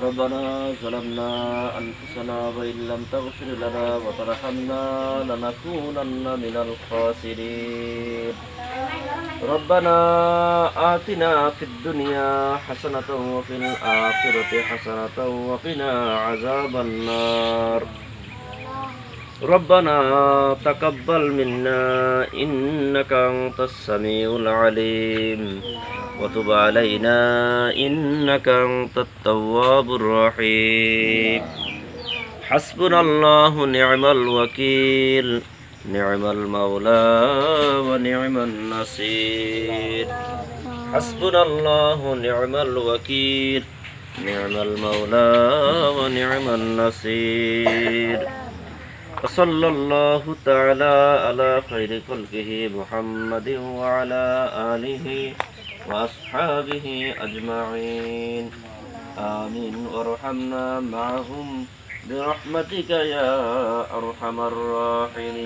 ربنا ظلمنا أنفسنا وإن لم تغفر لنا وترحمنا لنكونن من الخاسرين ربنا آتنا في الدنيا حسنة وفي الآخرة حسنة وقنا عذاب النار ربنا تقبل منا إنك أنت السميع العليم وتب علينا إنك أنت التواب الرحيم حسبنا الله نعم الوكيل نعم المولى ونعم النصير حسبنا الله نعم الوكيل نعم المولى ونعم النصير وصلى الله تعالى على خير خلقه محمد وعلى آله وأصحابه أجمعين آمين وارحمنا معهم برحمتك يا أرحم الراحمين